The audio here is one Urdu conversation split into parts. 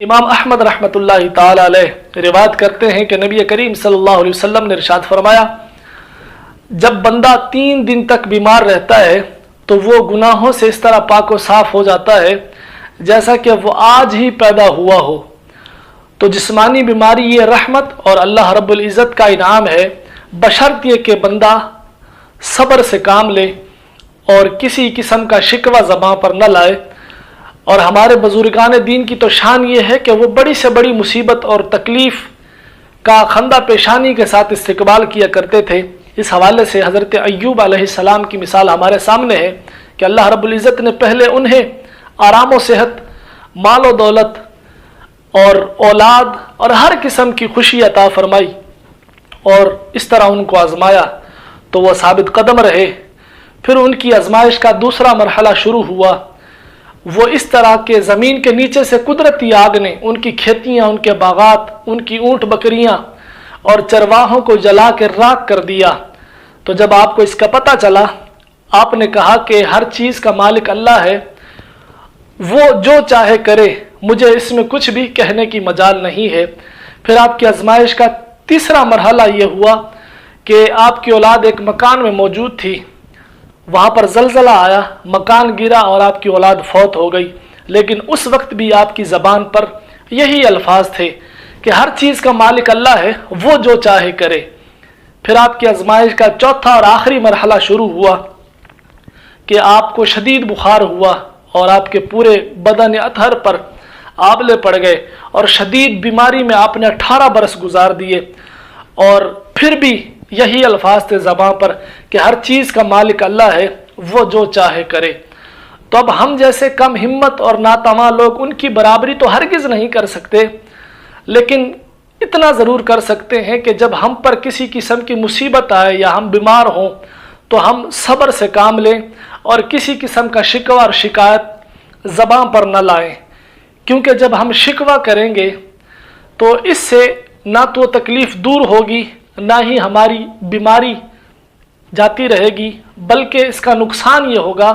امام احمد رحمۃ اللہ تعالی علیہ روایت کرتے ہیں کہ نبی کریم صلی اللہ علیہ وسلم نے ارشاد فرمایا، جب بندہ 3 دن تک بیمار رہتا ہے تو وہ گناہوں سے اس طرح پاک و صاف ہو جاتا ہے جیسا کہ وہ آج ہی پیدا ہوا ہو۔ تو جسمانی بیماری یہ رحمت اور اللہ رب العزت کا انعام ہے، بشرط یہ کہ بندہ صبر سے کام لے اور کسی قسم کا شکوہ زباں پر نہ لائے۔ اور ہمارے بزرگان دین کی تو شان یہ ہے کہ وہ بڑی سے بڑی مصیبت اور تکلیف کا خندہ پیشانی کے ساتھ استقبال کیا کرتے تھے۔ اس حوالے سے حضرت ایوب علیہ السلام کی مثال ہمارے سامنے ہے کہ اللہ رب العزت نے پہلے انہیں آرام و صحت، مال و دولت اور اولاد اور ہر قسم کی خوشی عطا فرمائی، اور اس طرح ان کو آزمایا تو وہ ثابت قدم رہے۔ پھر ان کی آزمائش کا دوسرا مرحلہ شروع ہوا۔ وہ اس طرح کہ زمین کے نیچے سے قدرتی آگ نے ان کی کھیتیاں، ان کے باغات، ان کی اونٹ بکریاں اور چرواہوں کو جلا کے راکھ کر دیا۔ تو جب آپ کو اس کا پتہ چلا، آپ نے کہا کہ ہر چیز کا مالک اللہ ہے، وہ جو چاہے کرے، مجھے اس میں کچھ بھی کہنے کی مجال نہیں ہے۔ پھر آپ کی آزمائش کا تیسرا مرحلہ یہ ہوا کہ آپ کی اولاد ایک مکان میں موجود تھی، وہاں پر زلزلہ آیا، مکان گرا اور آپ کی اولاد فوت ہو گئی، لیکن اس وقت بھی آپ کی زبان پر یہی الفاظ تھے کہ ہر چیز کا مالک اللہ ہے، وہ جو چاہے کرے۔ پھر آپ کی آزمائش کا چوتھا اور آخری مرحلہ شروع ہوا کہ آپ کو شدید بخار ہوا اور آپ کے پورے بدن اطہر پر آبلے پڑ گئے، اور شدید بیماری میں آپ نے 18 برس گزار دیے، اور پھر بھی یہی الفاظ تھے زباں پر کہ ہر چیز کا مالک اللہ ہے، وہ جو چاہے کرے۔ تو اب ہم جیسے کم ہمت اور ناتواں لوگ ان کی برابری تو ہرگز نہیں کر سکتے، لیکن اتنا ضرور کر سکتے ہیں کہ جب ہم پر کسی قسم کی مصیبت آئے یا ہم بیمار ہوں تو ہم صبر سے کام لیں اور کسی قسم کا شکوہ اور شکایت زباں پر نہ لائیں، کیونکہ جب ہم شکوہ کریں گے تو اس سے نہ تو تکلیف دور ہوگی، نہ ہی ہماری بیماری جاتی رہے گی، بلکہ اس کا نقصان یہ ہوگا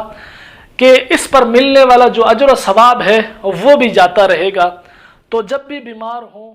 کہ اس پر ملنے والا جو اجر و ثواب ہے وہ بھی جاتا رہے گا۔ تو جب بھی بیمار ہوں